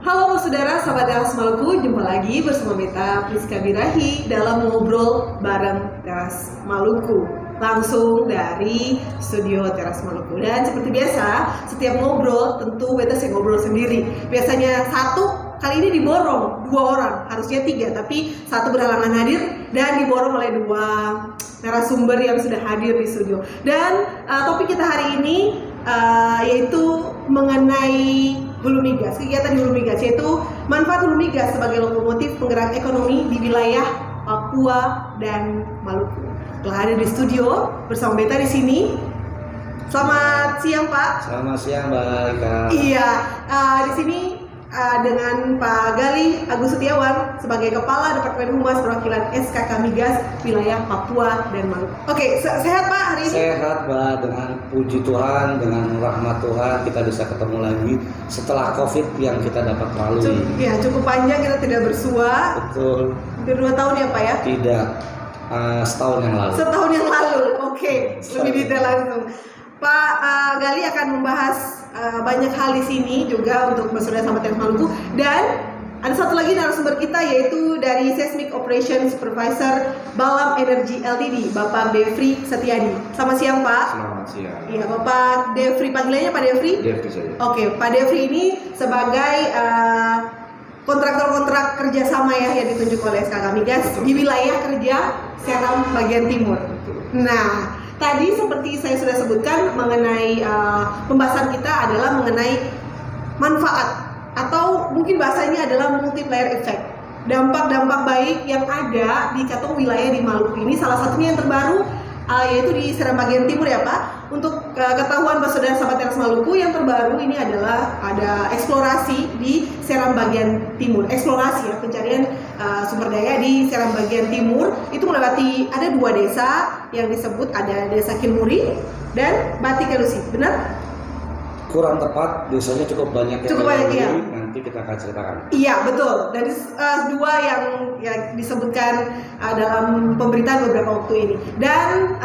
Halo saudara, sahabat Teras Maluku, jumpa lagi bersama Beta Priska Birahi dalam ngobrol bareng Teras Maluku, langsung dari studio Teras Maluku. Dan seperti biasa, setiap ngobrol tentu Beta saya ngobrol sendiri. Biasanya satu, kali ini diborong 2 orang, harusnya 3, tapi satu berhalangan hadir dan diborong oleh 2 narasumber yang sudah hadir di studio. Dan topik kita hari ini yaitu mengenai hulu migas, kegiatan di hulu migas, yaitu manfaat hulu migas sebagai lokomotif penggerak ekonomi di wilayah Papua dan Maluku. Telah hadir di studio bersama Beta di sini. Selamat siang Pak. Selamat siang Mbak Ika. Iya, di sini dengan Pak Gali Agus Setiawan sebagai Kepala Departemen Humas Perwakilan SKK Migas wilayah Papua dan Maluku. Oke, sehat Pak hari ini? Sehat Mbak, dengan puji Tuhan, dengan rahmat Tuhan kita bisa ketemu lagi setelah COVID yang kita dapat lalui. Ya, cukup panjang kita tidak bersua. Betul. Hampir 2 tahun ya Pak ya? Tidak, setahun yang lalu. Setahun yang lalu, oke. Lebih detail langsung. Pak Gali akan membahas banyak hal di sini juga untuk saudara sama Teras Maluku, dan ada satu lagi narasumber kita yaitu dari Seismic Operation Supervisor Balam Energy Ltd, Bapak Devri Setiadi. Selamat siang Pak. Selamat siang. Iya, Bapak Devri, panggilannya Pak Devri? Devri saja. Oke, Pak Devri ini sebagai kontraktor-kontrak kerjasama ya yang ditunjuk oleh SKK Migas. Betul. Di wilayah kerja Seram bagian timur. Betul. Nah, tadi seperti saya sudah sebutkan mengenai pembahasan kita adalah mengenai manfaat atau mungkin bahasanya adalah multiplier effect. Dampak-dampak baik yang ada di katong wilayah di Maluku ini, salah satunya yang terbaru yaitu di Seram bagian timur ya Pak. Untuk ketahuan saudara sahabat Teras Maluku, yang terbaru ini adalah ada eksplorasi di Seram bagian timur. Eksplorasi ya, pencarian sumber daya di Seram bagian timur itu melewati ada 2 desa yang disebut, ada Desa Kilmuri dan Batikalusi, benar? Kurang tepat, desanya cukup banyak yang cukup banyak ya. Nanti kita akan ceritakan. Iya betul. Dari 2 yang disebutkan dalam pemberitaan beberapa waktu ini. Dan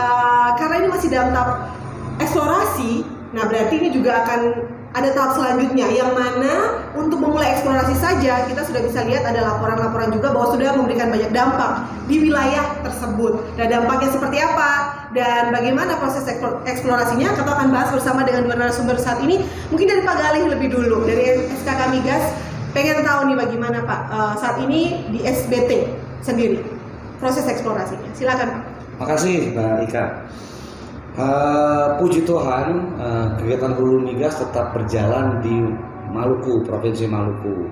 karena ini masih dalam tahap eksplorasi, nah berarti ini juga akan ada tahap selanjutnya, yang mana untuk memulai eksplorasi saja kita sudah bisa lihat ada laporan-laporan juga bahwa sudah memberikan banyak dampak di wilayah tersebut. Dan dampaknya seperti apa dan bagaimana proses eksplorasinya kita akan bahas bersama dengan 2 narasumber saat ini. Mungkin dari Pak Galih lebih dulu, dari SKK Migas, pengen tahu nih bagaimana Pak saat ini di SBT sendiri proses eksplorasinya. Silakan Pak. Makasih Mbak Ika. Puji Tuhan, kegiatan hulu migas tetap berjalan di Maluku, Provinsi Maluku.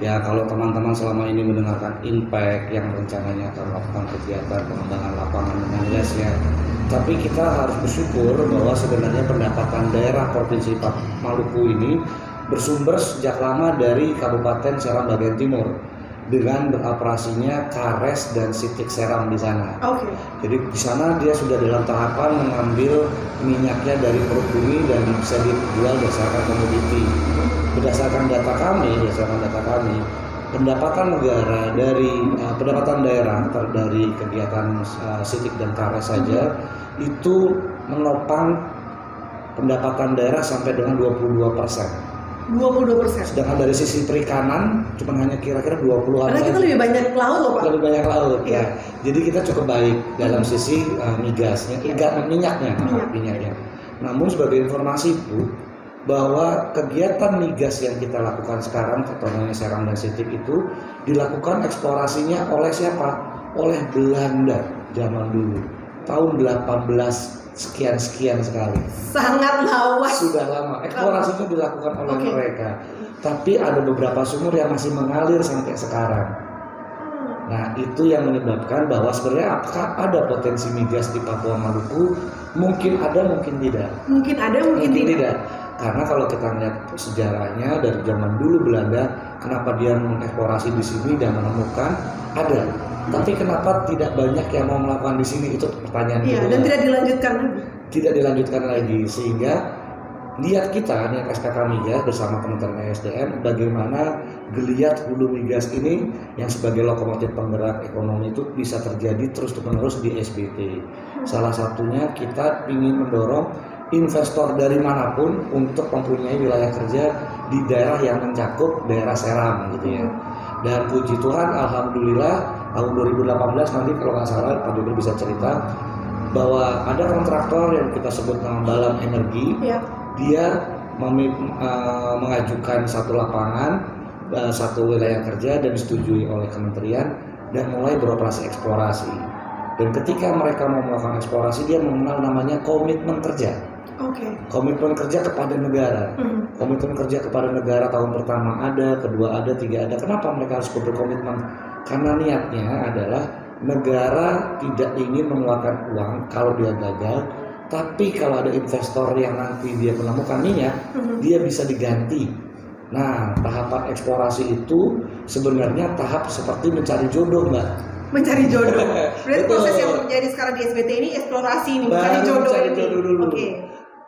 Ya, kalau teman-teman selama ini mendengarkan Impact yang rencananya akan melakukan kegiatan pengembangan lapangan dengan gasnya, tapi kita harus bersyukur bahwa sebenarnya pendapatan daerah Provinsi Maluku ini bersumber sejak lama dari Kabupaten Seram bagian timur, dengan beroperasinya Kares dan Sitik Seram di sana. Oke. Jadi di sana dia sudah dalam tahapan mengambil minyaknya dari perut bumi dan bisa dijual berdasarkan komoditi. Berdasarkan data kami, pendapatan negara dari pendapatan daerah dari kegiatan Sitik dan Kares saja itu menopang pendapatan daerah sampai dengan 22%. 22%. Sedangkan dari sisi perikanan cuma hanya kira-kira 20-an. Karena kita lebih banyak laut loh Pak. Lebih banyak laut ya. Jadi kita cukup baik dalam sisi migasnya, minyaknya. Namun sebagai informasi Bu, bahwa kegiatan migas yang kita lakukan sekarang, contohnya Seram dan Sitik itu dilakukan eksplorasinya oleh siapa? Oleh Belanda zaman dulu, tahun 18 sekian sekali. Sangat lawas. Sudah lama. Eksplorasinya dilakukan oleh mereka. Tapi ada beberapa sumur yang masih mengalir sampai sekarang. Nah, itu yang menyebabkan bahwa sebenarnya apakah ada potensi migas di Papua Maluku? Mungkin ada, mungkin tidak. Mungkin ada, mungkin tidak. Karena kalau kita lihat sejarahnya dari zaman dulu Belanda, kenapa dia mengeksplorasi di sini dan menemukan ada. Tapi kenapa tidak banyak yang mau melakukan di sini, itu pertanyaan kedua. Dan tidak dilanjutkan lagi. Tidak dilanjutkan lagi, sehingga niat kita, niat SKK Migas bersama Kementerian ESDM, bagaimana geliat hulu migas ini yang sebagai lokomotif penggerak ekonomi itu bisa terjadi terus-menerus di SBT. Salah satunya kita ingin mendorong investor dari manapun untuk mempunyai wilayah kerja di daerah yang mencakup daerah Seram gitu ya. Dan puji Tuhan, alhamdulillah tahun 2018 nanti kalau nggak salah Pak Dibur bisa cerita bahwa ada kontraktor yang kita sebut nama Balam Energi, dia mengajukan satu lapangan, satu wilayah kerja dan disetujui oleh kementerian dan mulai beroperasi eksplorasi. Dan ketika mereka mau melakukan eksplorasi, dia mengenal namanya komitmen kerja. Komitmen kerja kepada negara. Komitmen kerja kepada negara tahun pertama ada, kedua ada, tiga ada. Kenapa mereka harus berkomitmen? Karena niatnya adalah negara tidak ingin mengeluarkan uang kalau dia gagal, tapi kalau ada investor yang nanti dia menemukan minyak, dia bisa diganti. Nah, tahapan eksplorasi itu sebenarnya tahap seperti mencari jodoh, Mbak. Mencari jodoh. Berarti proses yang terjadi sekarang di SBT ini eksplorasi nih, mencari jodoh dulu. Oke.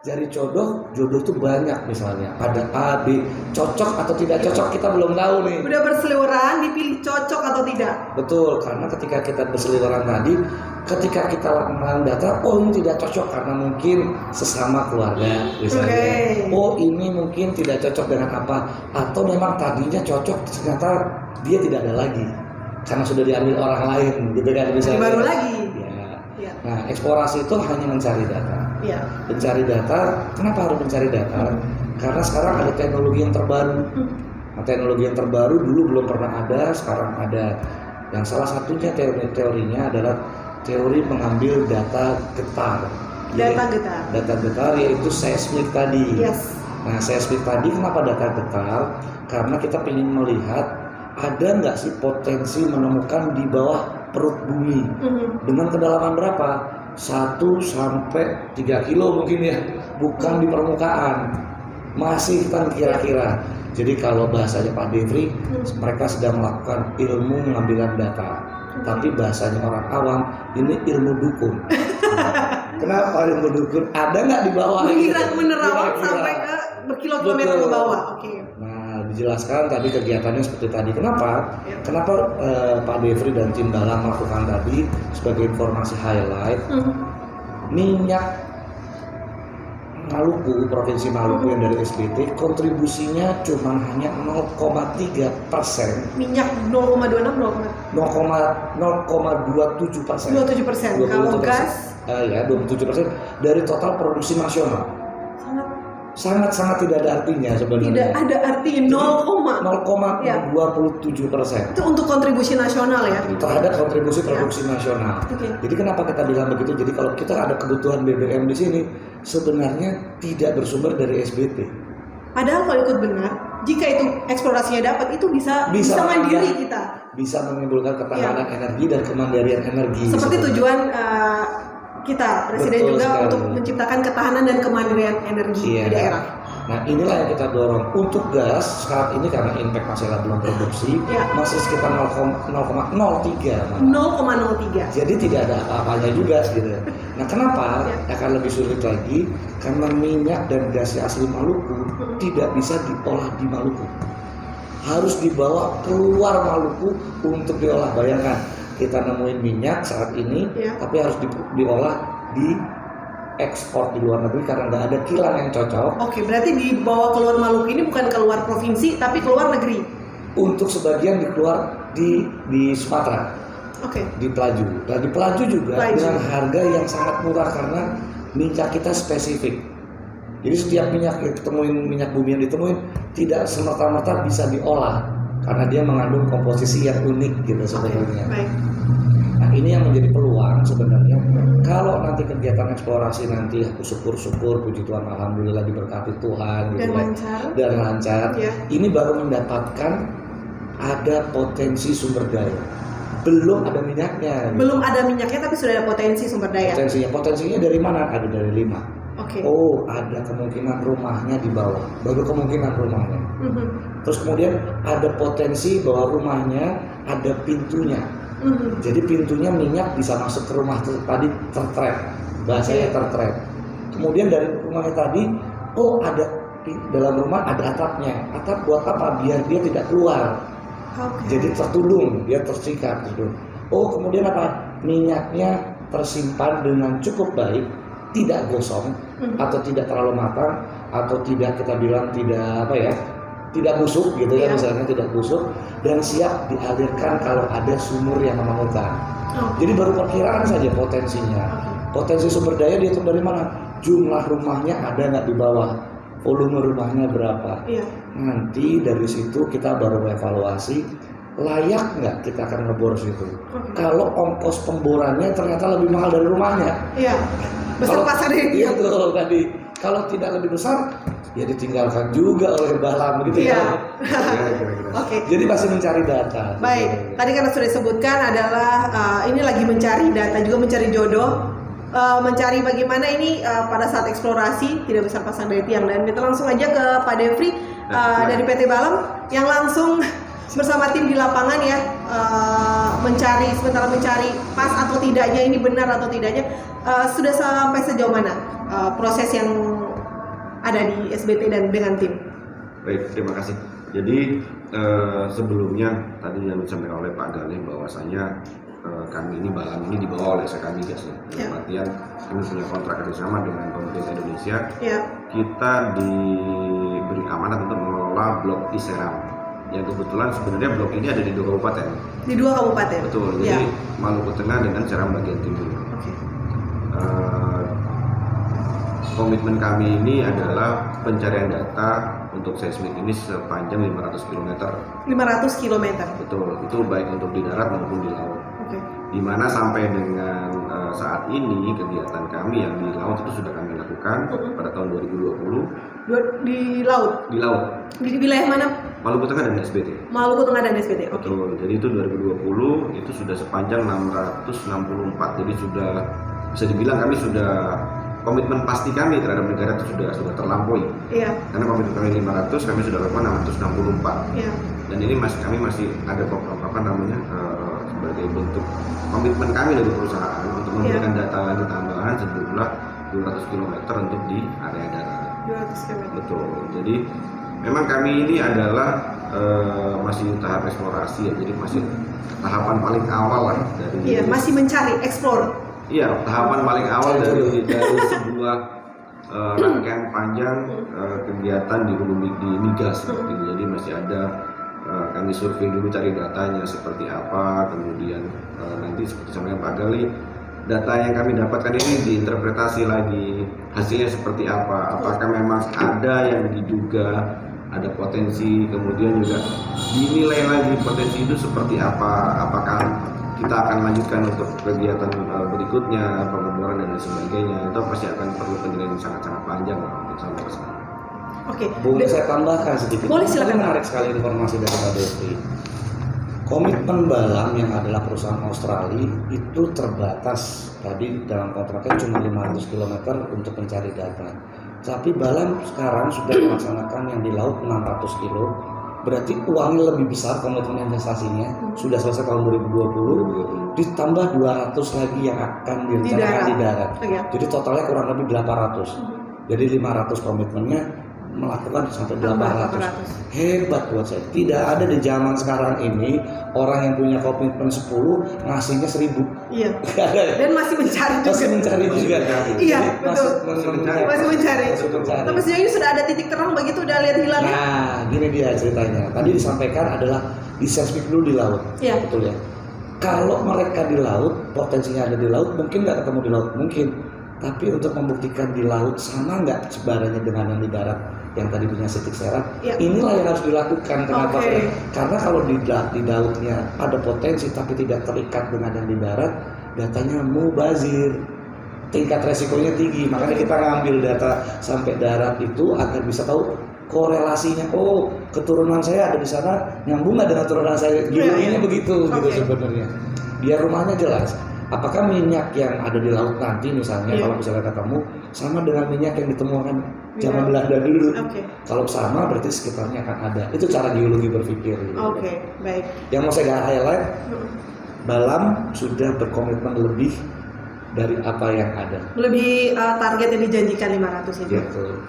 Cari jodoh itu banyak misalnya. Ada A, B, cocok atau tidak cocok kita belum tahu nih. Udah berseliweran, dipilih cocok atau tidak? Betul, karena ketika kita berseliweran tadi, ketika kita mengenal data, oh ini tidak cocok karena mungkin sesama keluarga misalnya. Oh ini mungkin tidak cocok dengan apa, atau memang tadinya cocok ternyata dia tidak ada lagi karena sudah diambil orang lain gitu kan misalnya. Baru lagi. Ya. Nah, eksplorasi itu hanya mencari data. Mencari data, kenapa harus mencari data? Karena sekarang ada teknologi yang terbaru. Nah, teknologi yang terbaru dulu belum pernah ada, sekarang ada. Yang salah satunya teorinya adalah teori mengambil data getar. Data getar yaitu seismik tadi. Nah, seismik tadi kenapa data getar? Karena kita ingin melihat ada nggak sih potensi menemukan di bawah perut bumi dengan kedalaman berapa? 1 sampai 3 kilo mungkin ya, bukan di permukaan, masih kan kira-kira. Jadi kalau bahasanya Pak Devri, mereka sedang melakukan ilmu pengambilan data, tapi bahasanya orang awam ini ilmu dukun. Kenapa ilmu dukun? Ada nggak di bawah? Menerawang sampai ke berkilo-kilometer ke bawah. Nah, dijelaskan tadi kegiatannya seperti tadi. Kenapa Pak Devri dan tim Balam melakukan tadi sebagai informasi highlight. Minyak Maluku, Provinsi Maluku yang dari SBT, kontribusinya cuma hanya 0,3%. Minyak 0,26, 0,27%. 27%. Kalau gas? Ya 27% dari total produksi nasional. Sangat tidak ada artinya sebenarnya. Tidak ada artinya 0,27%. Itu untuk kontribusi nasional ya? Terhadap kontribusi produksi nasional. Jadi kenapa kita bilang begitu? Jadi kalau kita ada kebutuhan BBM di sini, sebenarnya tidak bersumber dari SBT. Padahal kalau ikut benar, jika itu eksplorasinya dapat, itu bisa mandiri kita. Bisa menimbulkan ketahanan energi dan kemandirian energi. Seperti tujuan kita, Presiden juga sekali. Untuk menciptakan ketahanan dan kemandirian energi di daerah. Nah inilah yang kita dorong. Untuk gas saat ini karena impact masih belum produksi, masih sekitar 0,03. Jadi tidak ada apa-apanya juga gitu. Nah kenapa? Akan lebih sulit lagi karena minyak dan gas asli Maluku tidak bisa diolah di Maluku. Harus dibawa keluar Maluku untuk diolah. Bayangkan, kita nemuin minyak saat ini, tapi harus diolah di ekspor di luar negeri karena nggak ada kilang yang cocok. Oke, berarti dibawa keluar Maluku ini bukan keluar provinsi, tapi keluar negeri. Untuk sebagian dikeluar di Sumatera, di Pelaju. Dan di Pelaju juga dengan harga yang sangat murah karena minyak kita spesifik. Jadi setiap minyak yang ditemuin, minyak bumi yang ditemuin tidak semata-mata bisa diolah karena dia mengandung komposisi yang unik gitu sebenarnya. Nah ini yang menjadi peluang sebenarnya. Kalau nanti kegiatan eksplorasi nanti syukur-syukur, puji Tuhan, alhamdulillah diberkati Tuhan gitu dan lancar. Ini baru mendapatkan ada potensi sumber daya. Belum ada minyaknya. Belum ada minyaknya tapi sudah ada potensi sumber daya. Potensinya dari mana? Ada dari 5. Oh, ada kemungkinan rumahnya di bawah. Baru kemungkinan rumahnya. Terus kemudian ada potensi bahwa rumahnya ada pintunya. Jadi pintunya minyak bisa masuk ke rumah tadi tertrap. Bahasanya tertrap. Kemudian dari rumahnya tadi, oh ada dalam rumah ada atapnya. Atap buat apa? Biar dia tidak keluar. Jadi tertulung, dia tersikat gitu. Oh, kemudian apa? Minyaknya tersimpan dengan cukup baik tidak gosong atau tidak terlalu matang atau tidak kita bilang tidak busuk gitu ya, misalnya tidak busuk dan siap dialirkan kalau ada sumur yang memerlukan. Jadi baru perkiraan saja potensinya. Potensi sumber daya dihitung dari mana? Jumlah rumahnya ada nggak di bawah, volume rumahnya berapa. Nanti dari situ kita baru evaluasi layak nggak kita akan ngebor situ. Kalau ongkos pemborannya ternyata lebih mahal dari rumahnya. Besar pasar itu. Itu tadi. Kalau tidak lebih besar, ya ditinggalkan juga oleh Balam gitu ya. Jadi masih mencari data. Baik, tadi karena sudah disebutkan adalah ini lagi mencari data juga mencari jodoh, mencari bagaimana ini pada saat eksplorasi tidak besar pasang dari tiang. Dan kita langsung aja ke Pak Devri dari PT Balam yang langsung bersama tim di lapangan ya, sementara mencari pas atau tidaknya ini benar atau tidaknya, sudah sampai sejauh mana proses yang ada di SBT dan dengan tim. Baik, terima kasih. Jadi sebelumnya tadi yang disampaikan oleh Pak Galih bahwasanya kami ini Balam ini dibawa oleh SK Migas ya. Artian kami punya kontrak kerjasama dengan pemerintah Indonesia. Kita diberi amanat untuk mengelola blok Iseram yang kebetulan sebenarnya blok ini ada di 2 kabupaten. Di 2 kabupaten. Betul. Jadi Maluku Tengah dengan Seram bagian timur. Komitmen kami ini adalah pencarian data untuk seismik ini sepanjang 500 km. 500 km. Betul, itu baik untuk di darat maupun di laut. Di mana sampai dengan saat ini kegiatan kami yang di laut itu sudah kami lakukan pada tahun 2020. Di laut? Di laut. Di wilayah mana? Maluku Tengah dan SBT. Maluku Tengah dan SBT. Betul, jadi itu 2020 itu sudah sepanjang 664. Jadi sudah bisa dibilang kami sudah komitmen pasti kami terhadap negara itu sudah terlampaui. Karena komitmen kami 500, kami sudah lakukan 664. Dan ini kami masih ada sebagai bentuk komitmen kami dari perusahaan untuk memberikan data lagi tambahan sejumlah 200 km untuk di area darat. 200 km. Betul. Jadi memang kami ini adalah masih tahap eksplorasi ya. Jadi masih tahapan paling awal lah dari. Masih mencari, explore. Tahapan paling awal dari sebuah rangkaian panjang kegiatan di hulu di migas seperti ini. Jadi masih ada kami survei dulu cari datanya seperti apa, kemudian nanti seperti sampaikan Pak Gali, data yang kami dapatkan ini diinterpretasi lagi hasilnya seperti apa, apakah memang ada yang diduga ada potensi, kemudian juga dinilai lagi potensi itu seperti apa, apakah kita akan lanjutkan untuk kegiatan berikutnya, pengeboran dan lain sebagainya. Itu pasti akan perlu penilaian sangat-sangat panjang untuk sampai ke sana. Boleh saya tambahkan sedikit? Boleh, silakan. Menarik sekali informasi dari Pak Devri. Komitmen Balam yang adalah perusahaan Australia itu terbatas tadi dalam kontraknya cuma 500 km untuk mencari data. Tapi Balam sekarang sudah melaksanakan yang di laut 600 kilo. Berarti uangnya lebih besar, komitmen investasinya sudah selesai tahun 2020, ditambah 200 lagi yang akan direncanakan di darat. Jadi totalnya kurang lebih 800. Jadi 500 komitmennya melakukan sampai 800. Hebat buat saya. Tidak ada di zaman sekarang ini orang yang punya komitmen 10 ngasihnya 1000. Dan masih mencari juga. Masih mencari juga. Betul. Masih mencari. Tapi sejauh ini sudah ada titik terang begitu, udah lihat hilal. Nah, gini dia ceritanya. Tadi disampaikan adalah di seismik dulu di laut. Betul ya. Kalau mereka di laut, potensinya ada di laut, mungkin nggak ketemu di laut, mungkin. Tapi untuk membuktikan di laut sama nggak sebarannya dengan yang di darat, yang tadi punya titik serat, inilah yang harus dilakukan. Kenapa? Karena kalau di lautnya ada potensi tapi tidak terikat dengan yang di darat, datanya mubazir, tingkat resikonya tinggi. Makanya kita ngambil data sampai darat itu agar bisa tahu korelasinya. Oh, keturunan saya ada di sana, nyambung nggak dengan keturunan saya? Ini begitu gitu sebenarnya. Biar rumahnya jelas. Apakah minyak yang ada di laut nanti misalnya kalau misalnya ketemu sama dengan minyak yang ditemukan zaman Belanda dulu? Kalau sama berarti sekitarnya akan ada. Itu cara geologi berpikir. Baik. Yang mau saya highlight, Balam sudah berkomitmen lebih dari apa yang ada. Lebih target yang dijanjikan 500 itu. Betul.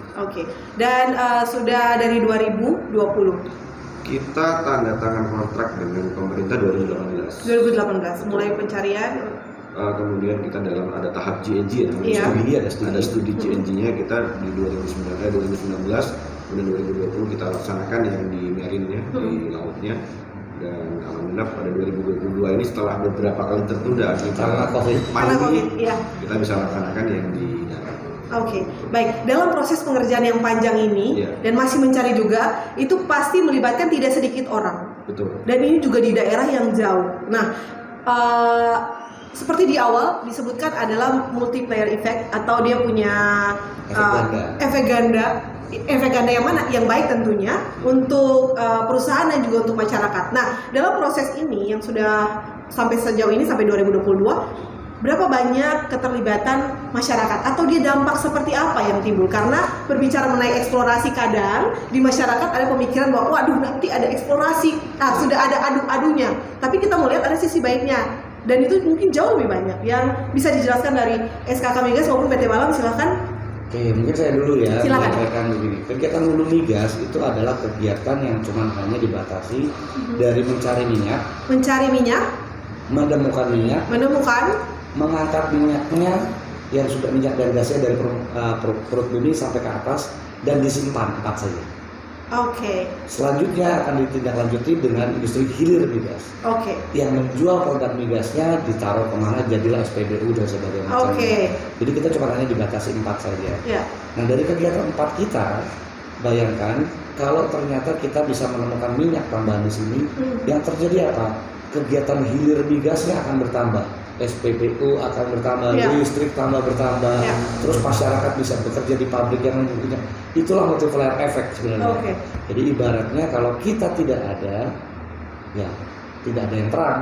Dan sudah dari 2020. Kita tanda tangan kontrak dengan pemerintah 2018. 2018 mulai pencarian. kemudian kita ada tahap GNG ya, Iya. ada studi GNG-nya kita di 2019, kemudian 2020 kita laksanakan yang di Marine-nya, di lautnya, dan alhamdulillah pada 2022 ini setelah beberapa kali tertunda Karena COVID. Karena COVID, iya. kita bisa laksanakan yang di darat. Oke, baik. Dalam proses pengerjaan yang panjang ini Iya. dan masih mencari juga, itu pasti melibatkan tidak sedikit orang. Betul. Dan ini juga di daerah yang jauh. Nah, seperti di awal disebutkan adalah multiplier effect atau dia punya efek ganda. Efek ganda yang mana? Yang baik tentunya untuk perusahaan dan juga untuk masyarakat. Nah, dalam proses ini yang sudah sampai sejauh ini sampai 2022, berapa banyak keterlibatan masyarakat atau dia dampak seperti apa yang timbul? Karena berbicara mengenai eksplorasi, kadang di masyarakat ada pemikiran bahwa waduh nanti ada eksplorasi, sudah ada adu-adunya. Tapi kita mau lihat ada sisi baiknya, dan itu mungkin jauh lebih banyak. Yang bisa dijelaskan dari SKK Migas maupun PT Balam, silahkan. Oke, mungkin saya dulu ya Silakan. menyampaikan begini. Kegiatan hulu migas itu adalah kegiatan yang cuma hanya dibatasi dari mencari minyak, menemukan minyak, mengangkat minyaknya yang sudah minyak dan gasnya dari perut bumi sampai ke atas dan disimpan 4 saja. Oke. Selanjutnya akan ditindaklanjuti dengan industri hilir migas Oke. yang menjual produk migasnya, ditaruh kemana, jadilah SPBU dan sebagainya. Oke. Jadi kita cuma hanya dibatasi 4 saja. Ya. Nah, dari kegiatan 4 kita, bayangkan kalau ternyata kita bisa menemukan minyak tambahan di sini, yang terjadi apa? Kegiatan hilir migasnya akan bertambah, SPBU akan bertambah, listrik bertambah, terus masyarakat bisa bekerja di pabrik yang mempunyai. Itulah multiplier effect sebenarnya. Oke. Jadi ibaratnya kalau kita tidak ada, ya tidak ada yang terang.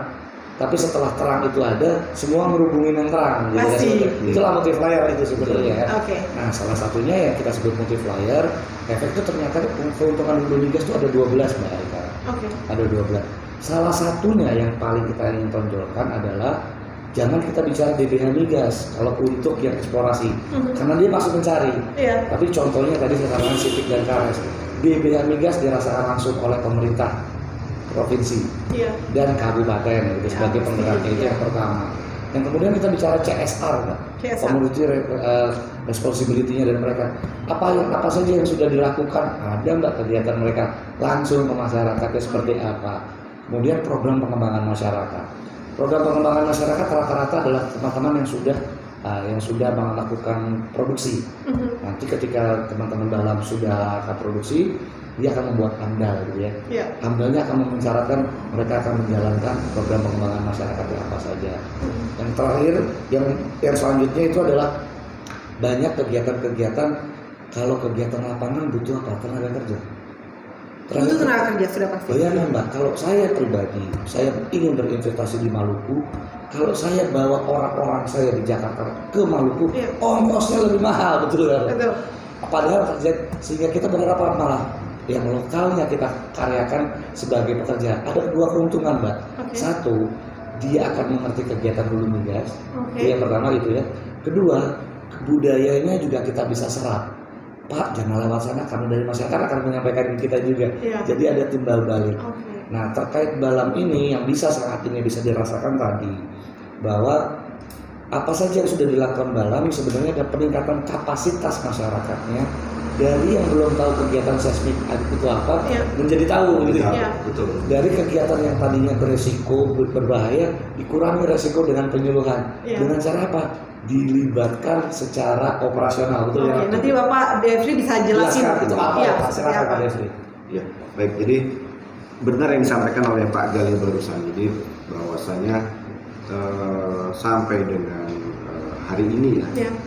Tapi setelah terang itu ada, semua merubungin yang terang. Pasti. Itulah multiplier itu sebenarnya. Oke. Nah, salah satunya yang kita sebut multiplier efek itu ternyata keuntungan hulu migas itu ada 12, Mbak Eka. Oke. Ada 12. Salah satunya yang paling kita ingin tonjolkan adalah jangan kita bicara DBH migas kalau untuk yang eksplorasi, karena dia masih mencari. Iya. Tapi contohnya tadi saya katakan Sipik dan Kares, DBH migas dirasakan langsung oleh pemerintah provinsi dan kabupaten gitu, sebagai penggeraknya. Itu yang pertama. Yang kemudian kita bicara CSR, Mbak. Community responsibility-nya dan mereka. Apa saja yang sudah dilakukan? Ada, Mbak, kegiatan mereka langsung ke masyarakatnya seperti apa. Kemudian program pengembangan masyarakat. Program pengembangan masyarakat rata-rata adalah teman-teman yang sudah melakukan produksi. Nanti ketika teman-teman dalam sudah akan produksi, dia akan membuat AMDAL gitu ya. AMDAL-nya akan mensyaratkan mereka akan menjalankan program pengembangan masyarakat apa saja. Yang terakhir, yang selanjutnya itu adalah banyak kegiatan-kegiatan. Kalau kegiatan lapangan butuh apa? Tenaga kerja. Itu tenaga kerja sudah pasti. Bayangkan, Mbak, kalau saya pribadi, saya ingin berinvestasi di Maluku, kalau saya bawa orang-orang saya di Jakarta ke Maluku, ongkosnya lebih mahal, betul kan? Betul. Padahal sehingga kita berharap malah yang lokalnya kita karyakan sebagai pekerja. Ada 2 keuntungan, Mbak. Satu, dia akan mengerti kegiatan hulu migas. Itu yang pertama gitu ya. Kedua, budayanya juga kita bisa serap. Pak, jangan lewat sana, kami dari masyarakat akan menyampaikan ke kita juga. Jadi ada timbal balik. Nah, terkait Balam ini yang saat ini bisa dirasakan tadi, bahwa apa saja yang sudah dilakukan Balam sebenarnya ada peningkatan kapasitas masyarakatnya dari yang belum tahu kegiatan seismik itu apa menjadi tahu gitu ya. Betul. Dari kegiatan yang tadinya beresiko berbahaya dikurangi resiko dengan penyuluhan. Dengan cara apa? Dilibatkan secara operasional, betul ya? Nanti Bapak Devri bisa jelasin itu apa? Silakan Pak Devri. Ya, baik. Jadi benar yang disampaikan oleh Pak Gali barusan. Jadi bahwasanya sampai dengan hari ini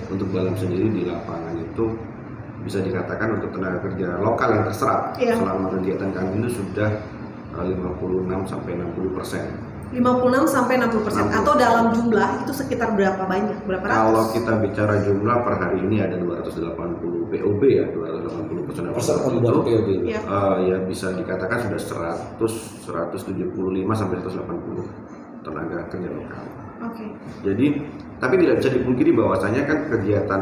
untuk Balam sendiri di lapangan itu bisa dikatakan untuk tenaga kerja lokal yang terserap selama kegiatan kami itu sudah 56 sampai 60%. 56 sampai 60%, atau dalam jumlah itu sekitar berapa banyak? Berapa ratus? Kalau kita bicara jumlah per hari ini ada 280 POB ya, 280 personel POB. Ya bisa dikatakan sudah 175 sampai 180 tenaga kerja lokal. Jadi tapi tidak bisa dipungkiri bahwasanya kan kegiatan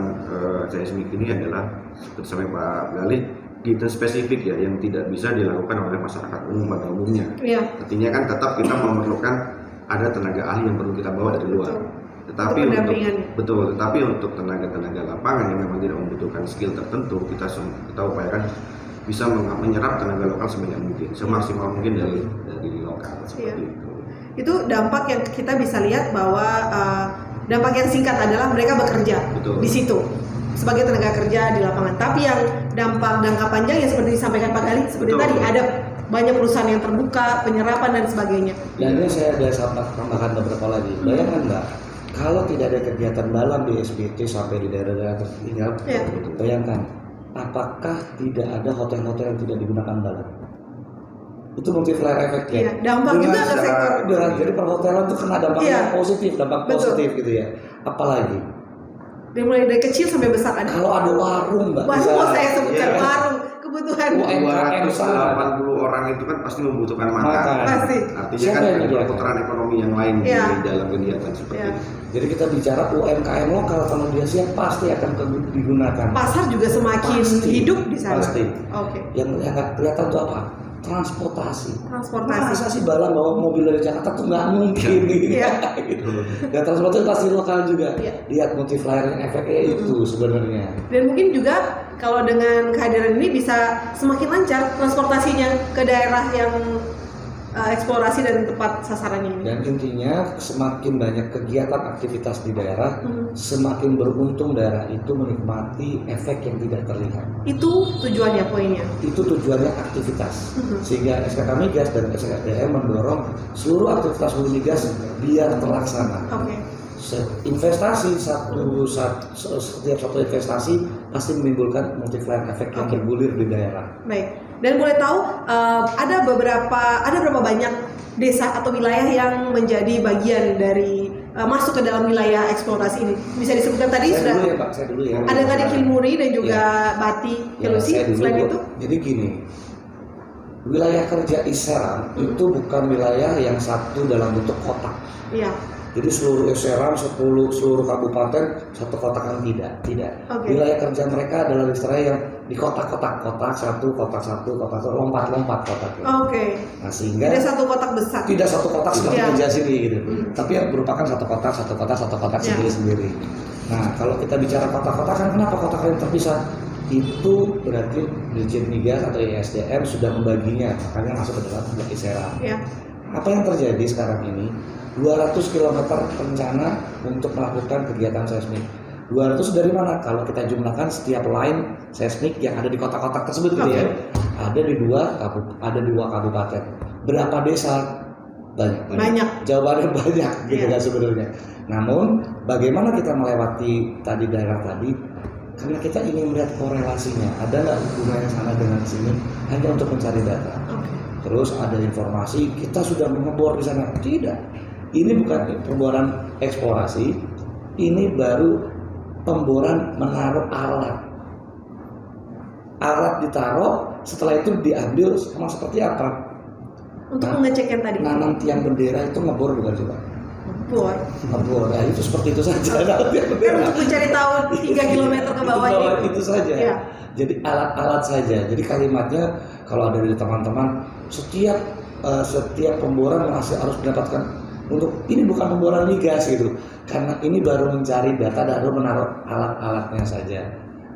seismik ini adalah seperti sampai Pak Gali kegiatan spesifik ya yang tidak bisa dilakukan oleh masyarakat umum pada umumnya. Artinya kan tetap kita memerlukan ada tenaga ahli yang perlu kita bawa dari luar. Tetapi Untuk untuk pendampingannya. betul, tetapi untuk tenaga-tenaga lapangan yang memang tidak membutuhkan skill tertentu, kita upayakan bisa menyerap tenaga lokal sebanyak mungkin, semaksimal mungkin dari lokal seperti itu. Itu dampak yang kita bisa lihat bahwa dampak yang singkat adalah mereka bekerja Betul. di situ sebagai tenaga kerja di lapangan. Tapi yang dampak jangka panjang yang seperti disampaikan Pak Gali seperti Betul. tadi, ada banyak perusahaan yang terbuka, penyerapan dan sebagainya. Dan ini saya ada tambahkan beberapa lagi. Bayangkan Mbak, kalau tidak ada kegiatan dalam di SBT sampai di daerah-daerah tertinggal, Ya. bayangkan apakah tidak ada hotel-hotel yang tidak digunakan dalam? Itu multiplier efek ya. Iya, dampak juga ke sektor. Jadi perhotelan itu kena dampak Iya. yang positif, dampak Betul. positif gitu ya. Apalagi Dari mulai dari kecil sampai besar ada. kalau ada warung Mbak, Wah, mau saya sebutkan Iya. warung kebutuhan. UMKM 280 orang itu kan pasti membutuhkan makan. Makan. Pasti. Artinya Siapa kan yang ada menyediakan? perputaran ekonomi yang lain Iya. di dalam kegiatan seperti Iya. itu. Jadi kita bicara UMKM lokal, kalau dia siap pasti akan digunakan. Pasar juga semakin Pasti. hidup di sana. Pasti. Oke. Yang nggak kelihatan tuh apa? Transportasi. Transportasi. Masa sih Bala bawa mobil dari Jakarta tuh nggak mungkin Iya. gitu. Dan transportasi pasti lokal juga. Iya. Lihat multiplier efeknya itu sebenarnya. Dan mungkin juga kalau dengan kehadiran ini bisa semakin lancar transportasinya ke daerah yang eksplorasi dan tepat sasarannya ini. Dan intinya semakin banyak kegiatan aktivitas di daerah, Hmm. semakin beruntung daerah itu menikmati efek yang tidak terlihat. Itu tujuannya, poinnya. Itu tujuannya aktivitas. Mhm. Sehingga SKK Migas dan SKDM mendorong seluruh aktivitas hulu migas biar terlaksana. Oke. Investasi setiap satu investasi pasti menimbulkan multiplier efek yang Oke. bergulir di daerah. Baik. Dan boleh tahu ada berapa banyak desa atau wilayah yang menjadi bagian dari masuk ke dalam wilayah eksplorasi ini? Bisa disebutkan tadi Saya sudah dulu ya Pak, saya dulu ya. ada tadi Kilmuri dan juga Bati, Ya, Kelusi. saya dulu, Selain Bu. itu, Jadi gini, wilayah kerja Iseram itu bukan wilayah yang satu dalam bentuk kotak. iya. Jadi seluruh Iseram, seluruh kabupaten satu kotak kan tidak. Oke. Wilayah kerja mereka adalah istilahnya yang di kotak-kotak, kotak satu, lompat-lompat kotaknya. Oke. Nah sehingga Tidak satu kotak besar. tidak satu kotak seperti Iya. meja sini gitu, Hmm. tapi yang merupakan satu kotak Iya. sendiri-sendiri. Nah kalau kita bicara kotak-kotak kan kenapa kotak yang terpisah? Itu berarti Dirjen Migas atau ISDM sudah membaginya, makanya masuk ke dalam blok Iseram. Ya. Apa yang terjadi sekarang ini? 200 km rencana untuk melakukan kegiatan seismik. 200 dari mana? Kalau kita jumlahkan setiap line seismik yang ada di kotak-kotak tersebut gitu ya. Ada di dua kabupaten. Berapa desa? Banyak. Jawabannya banyak gitu Iya. kan sebenarnya. Namun bagaimana kita melewati tadi daerah tadi? Karena kita ingin melihat korelasinya. Ada nggak hubungannya sana dengan sini? Hanya untuk mencari data. Oke. Terus ada informasi kita sudah mengebor di sana. Tidak. Ini bukan pemboran eksplorasi. Ini baru pemboran menaruh alat. Alat ditaruh, setelah itu diambil sama seperti apa? Untuk Nah, mengecek yang tadi. Nanam tiang bendera itu ngebor bukan sih Pak? Bor. Ngebor. Ya itu seperti itu saja. Nanam tiang Kan bendera. untuk mencari tahu 3 km ke bawah ini. Itu saja. Iya. Jadi alat-alat saja. Jadi kalimatnya kalau ada dari teman-teman, setiap pemboran masih harus mendapatkan untuk ini bukan pemboran migas gitu. Karena ini baru mencari data dan baru menaruh alat-alatnya saja.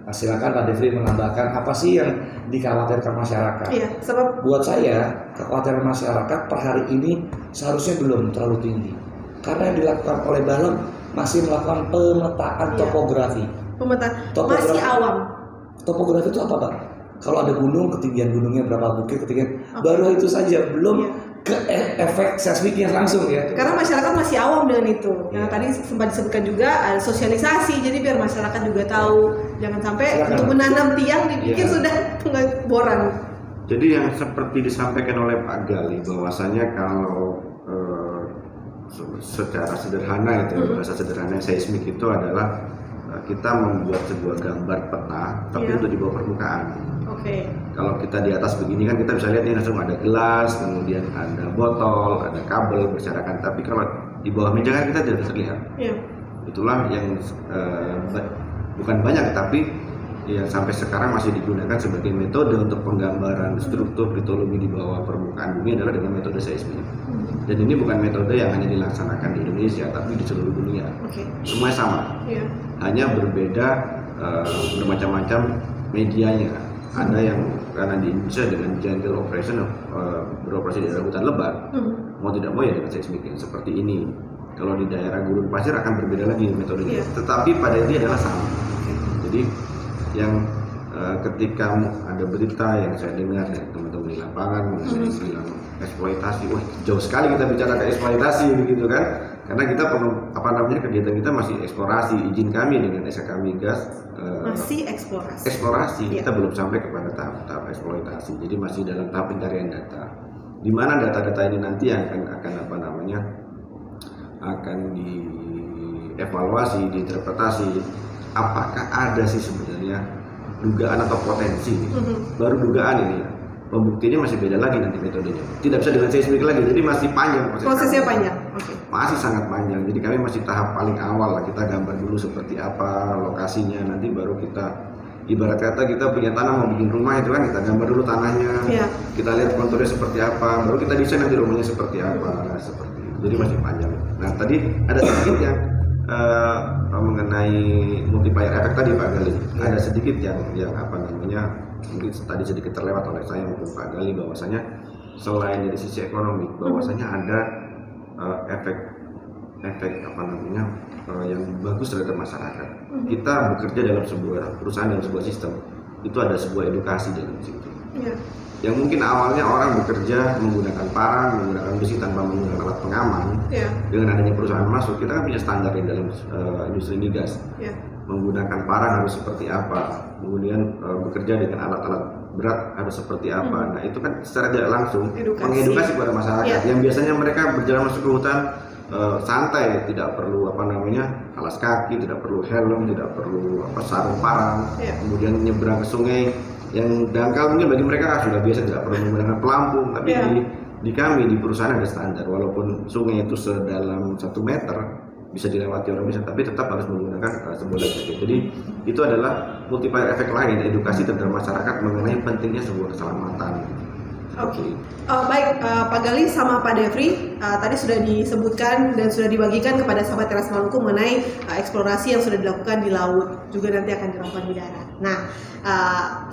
Nah, silakan Pak Devri menambahkan apa sih yang dikhawatirkan masyarakat. Iya, sebab Buat saya, kekhawatiran masyarakat per hari ini seharusnya belum terlalu tinggi. Karena yang dilakukan oleh Balem masih melakukan pemetaan Iya. topografi. pemetaan Topografi. masih awam. Topografi itu apa Pak? Kalau ada gunung, ketinggian gunungnya berapa, bukit ketinggian, Oke. baru itu saja, belum Iya. ke efek seismiknya langsung ya. Karena masyarakat masih awam dengan itu. Yang Iya. tadi sempat disebutkan juga ada sosialisasi, jadi biar masyarakat juga tahu. Jangan sampai Silakan. untuk menanam tiang dipikir Iya. sudah pengeboran. Jadi yang seperti disampaikan oleh Pak Gali bahwasanya kalau secara sederhana itu bahasa sederhana seismik itu adalah kita membuat sebuah gambar peta tapi Iya. untuk di bawah permukaan. Oke. Kalau kita di atas begini kan kita bisa lihat nih langsung ada gelas, kemudian ada botol, ada kabel berserakan. Tapi kalau di bawah meja kan kita tidak bisa lihat. Iya. Itulah yang bukan banyak tapi yang sampai sekarang masih digunakan sebagai metode untuk penggambaran struktur litologi di bawah permukaan bumi adalah dengan metode seismik. Dan ini bukan metode yang hanya dilaksanakan di Indonesia, tapi di seluruh dunia. Semuanya sama. Hanya berbeda bermacam-macam medianya. Ada yang karena di Indonesia dengan jungle operation beroperasi di daerah hutan lebat, mau tidak mau ya dengan seismik yang seperti ini. Kalau di daerah gurun pasir akan berbeda lagi metodenya. Tetapi pada ini adalah sama. Jadi yang ketika ada berita yang saya dengar dari teman-teman di lapangan mengenai bilang eksploitasi, wah jauh sekali kita bicara ke eksploitasi begitu kan? Karena kita perlu kegiatan kita masih eksplorasi. Izin kami dengan SK Migas masih eksplorasi. Kita belum sampai kepada tahap eksploitasi. Jadi masih dalam tahap pencarian data. Di mana data-data ini nanti akan dievaluasi, diinterpretasi. Apakah ada sih sebenarnya dugaan atau potensi? Baru dugaan ini ya. Pembuktiannya masih beda lagi nanti metodenya. Tidak bisa dengan seismik lagi, jadi masih panjang prosesnya panjang. Masih sangat panjang. Jadi kami masih tahap paling awal lah. Kita gambar dulu seperti apa lokasinya, nanti baru kita ibarat kata kita punya tanah mau bikin rumah itu kan, kita gambar dulu tanahnya, kita lihat konturnya seperti apa, baru kita desain nanti rumahnya seperti apa, seperti itu. Jadi masih panjang. Nah tadi ada sedikit yang mengenai multiplier efek tadi Pak Gali, ada sedikit yang mungkin tadi sedikit terlewat oleh saya maupun Pak Gali, bahwasanya selain dari sisi ekonomi, bahwasanya ada efek yang bagus terhadap masyarakat. Kita bekerja dalam sebuah perusahaan, dalam sebuah sistem, itu ada sebuah edukasi dalam situ. Yang mungkin awalnya orang bekerja menggunakan parang, menggunakan besi tanpa menggunakan alat pengaman. Dengan adanya perusahaan masuk, kita kan punya standar di dalam industri migas. Menggunakan parang harus seperti apa, kemudian bekerja dengan alat-alat berat harus seperti apa. Nah itu kan secara tidak langsung mengedukasi kepada masyarakat yang biasanya mereka berjalan masuk ke hutan santai, tidak perlu alas kaki, tidak perlu helm, tidak perlu sarung parang, kemudian menyeberang ke sungai yang dangkal mungkin bagi mereka sudah biasa, tidak perlu menggunakan pelampung. Tapi di kami di perusahaan ada standar, walaupun sungai itu sedalam 1 meter bisa dilewati orang bisa, tapi tetap harus menggunakan sebuah jaket. Jadi itu adalah multiplier efek lain, edukasi terhadap masyarakat mengenai pentingnya sebuah keselamatan. Baik Pak Gali sama Pak Devri, tadi sudah disebutkan dan sudah dibagikan kepada sahabat Teras Maluku mengenai eksplorasi yang sudah dilakukan di laut, juga nanti akan dilakukan di darat. Nah,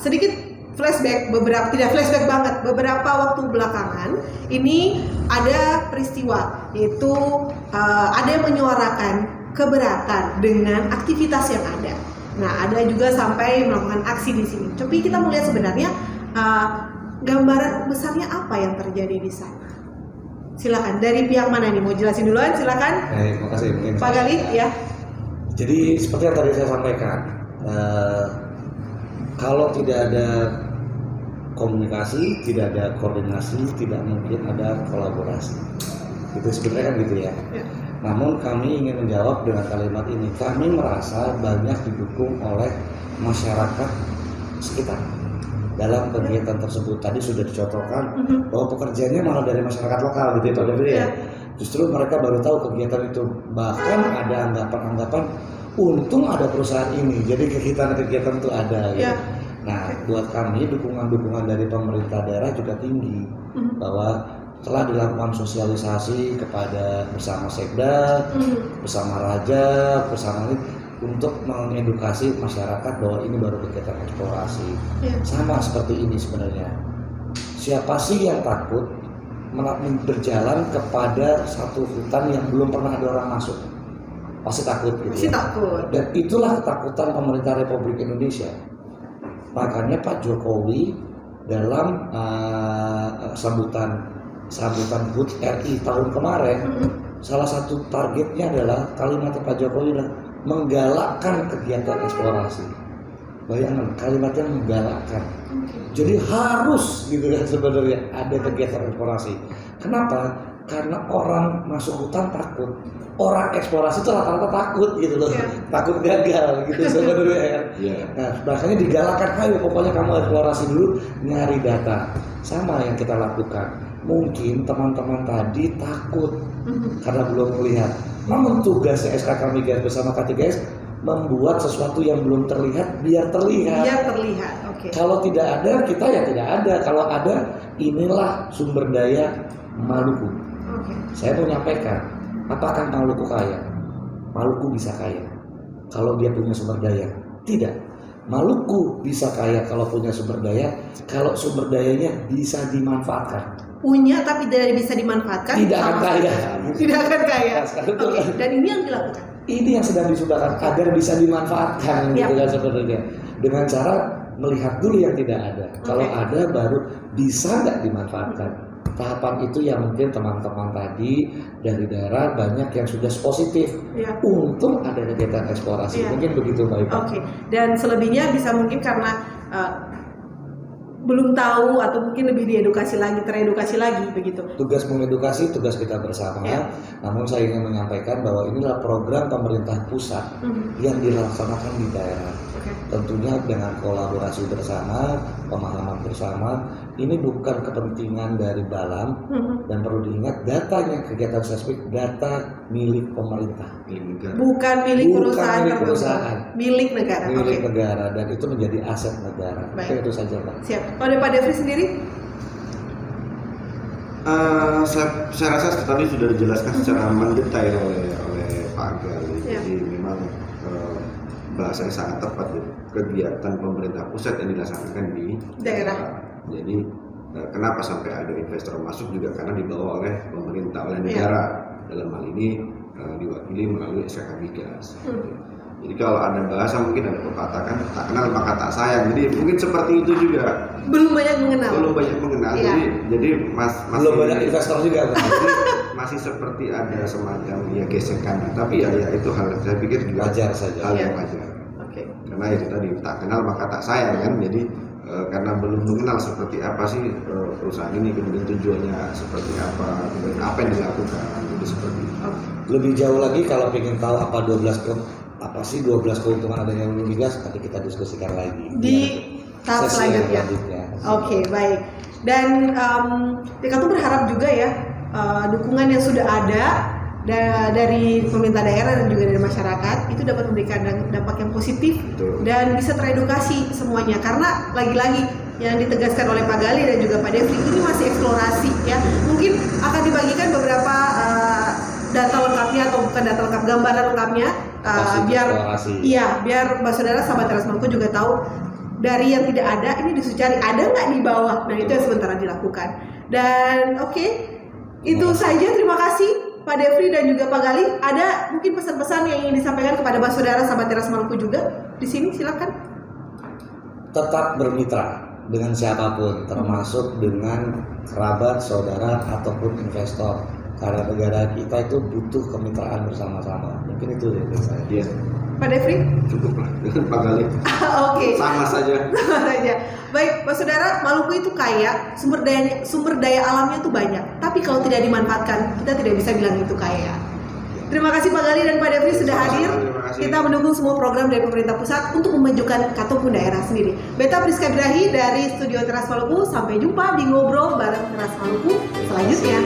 sedikit flashback, beberapa waktu belakangan ini ada peristiwa, yaitu ada yang menyuarakan keberatan dengan aktivitas yang ada. Nah, ada juga sampai melakukan aksi di sini. Coba kita melihat sebenarnya gambaran besarnya apa yang terjadi di sana. Silakan, dari pihak mana nih? Mau jelasin duluan? Silakan. Terima kasih. Pak Gali, ya. Jadi seperti yang tadi saya sampaikan, kalau tidak ada komunikasi, tidak ada koordinasi, tidak mungkin ada kolaborasi. Itu sebenarnya kan gitu ya. Namun kami ingin menjawab dengan kalimat ini. Kami merasa banyak didukung oleh masyarakat sekitar dalam kegiatan tersebut. Tadi sudah dicontohkan bahwa pekerjaannya malah dari masyarakat lokal gitu ya. Justru mereka baru tahu kegiatan itu. Bahkan ada anggapan-anggapan untung ada perusahaan ini, jadi kegiatan-kegiatan itu ada gitu. Nah, buat kami dukungan-dukungan dari pemerintah daerah juga tinggi, bahwa telah dilakukan sosialisasi kepada bersama Sekda, bersama Raja, bersama untuk mengedukasi masyarakat bahwa ini baru kegiatan eksplorasi. Sama seperti ini sebenarnya. Siapa sih yang takut berjalan kepada satu hutan yang belum pernah ada orang masuk? Pasti takut gitu. Dan itulah ketakutan pemerintah Republik Indonesia. Makanya Pak Jokowi dalam sambutan HUT RI tahun kemarin, salah satu targetnya adalah kalimat Pak Jokowi adalah menggalakkan kegiatan eksplorasi. Bayangkan kalimatnya menggalakkan. Jadi harus gitu kan sebenarnya ada kegiatan eksplorasi. Kenapa? Karena orang masuk hutan takut. Orang eksplorasi itu rata-rata takut gitu loh. Takut gagal gitu sebenarnya. Nah, makanya digalakkan, ayo pokoknya kamu eksplorasi dulu, nyari data. Sama yang kita lakukan. Mungkin teman-teman tadi takut karena belum melihat. Namun tugasnya SKK Migas bersama K3S membuat sesuatu yang belum terlihat biar terlihat. Kalau tidak ada, kita ya tidak ada. Kalau ada, inilah sumber daya Maluku. Oke. Saya mau nyampaikan, apakah Maluku kaya? Maluku bisa kaya kalau dia punya sumber daya. Tidak. Maluku bisa kaya kalau punya sumber daya, kalau sumber dayanya bisa dimanfaatkan. Punya tapi tidak bisa dimanfaatkan. Tidak akan kaya. Tidak akan kaya. Nah, Oke. Dan ini yang dilakukan. Ini yang sedang disumbangkan agar bisa dimanfaatkan, Ya. gitu kan sebenarnya. Dengan cara melihat dulu yang tidak ada. Kalau Oke. ada baru bisa nggak dimanfaatkan. Tahapan itu yang mungkin teman-teman tadi dari daerah banyak yang sudah positif. Ya. Untung ada kegiatan eksplorasi. Iya. Mungkin begitu Mbak Ipa. Oke. Dan selebihnya bisa mungkin karena belum tahu atau mungkin lebih diedukasi lagi, teredukasi lagi begitu. Tugas mengedukasi, tugas kita bersama. Ya. Namun saya ingin menyampaikan bahwa inilah program pemerintah pusat yang dilaksanakan di daerah. Oke. Tentunya dengan kolaborasi bersama, pemahaman bersama. Ini bukan kepentingan dari Balam, dan perlu diingat datanya kegiatan seismik data milik pemerintah, Milik negara. Bukan milik Bukan perusahaan milik tertentu. perusahaan. Milik negara. milik Oke. negara, dan itu menjadi aset negara. Baik. Oke, itu saja Pak. Siap. Kalau Pak Devri sendiri? Saya rasa tadi sudah dijelaskan secara mendetail oleh Pak Gali. Ya. Jadi memang bahasanya sangat tepat ya. Kegiatan pemerintah pusat yang dilaksanakan di Daerah. Jadi kenapa sampai ada investor masuk juga karena dibawa oleh pemerintah, oleh Ya. negara. Dalam hal ini diwakili melalui SKK Migas. Jadi kalau ada bahasa mungkin ada pepatah kan, tak kenal maka tak sayang. Jadi mungkin seperti itu juga. Belum banyak mengenal. Belum banyak mengenal. Iya. Jadi masih Belum banyak investor juga Pak. jadi masih seperti ada semacam ya gesekan. Tapi ya itu hal saya pikir juga Wajar saja. hal yang Iya. wajar. Oke. Karena itu tadi tak kenal maka tak sayang kan. Jadi karena belum mengenal seperti apa sih perusahaan ini, kemudian tujuannya seperti apa, kemudian apa yang dilakukan, jadi seperti itu. Oke. Lebih jauh lagi kalau ingin tahu apa 12 keuntungan adanya hulu migas, nanti kita diskusikan lagi Di tahap sesi yang selanjutnya. Oke, baik. Dan kita tuh berharap juga ya dukungan yang sudah ada dari pemerintah daerah dan juga dari masyarakat itu dapat memberikan dampak yang positif. Betul. Dan bisa teredukasi semuanya, karena lagi-lagi yang ditegaskan oleh Pak Gali dan juga Pak Devri ini masih eksplorasi ya. Mungkin akan dibagikan beberapa data lengkapnya atau bukan data lengkap, gambaran lengkapnya biar eksplorasi. iya, biar Mbak Saudara sahabat Teras Maluku juga tahu dari yang tidak ada ini disuruh cari ada nggak di bawah. Nah itu yang sementara dilakukan. Dan oke, itu saja. Terima kasih Pak Devri dan juga Pak Gali. Ada mungkin pesan-pesan yang ingin disampaikan kepada Mbak Saudara sahabat Teras Maluku juga di sini, silakan. Tetap bermitra dengan siapapun, termasuk dengan kerabat, saudara ataupun investor. Karena negara kita itu butuh kemitraan bersama-sama. Mungkin itu dari saya. Iya, Pak Devri? cukup lah dengan Pak Gali. Oke. Sama saja. Saja. Baik, Pak Saudara, Maluku itu kaya, sumber daya alamnya itu banyak. Tapi kalau tidak dimanfaatkan, kita tidak bisa bilang itu kaya. Terima kasih Pak Gali dan Pak Devri sudah Sama-sama, hadir. terima kasih. Kita mendukung semua program dari pemerintah pusat untuk memajukan ataupun daerah sendiri. Beta Priska Birahi dari Studio Teras Maluku. Sampai jumpa di Ngobrol bareng Teras Maluku selanjutnya.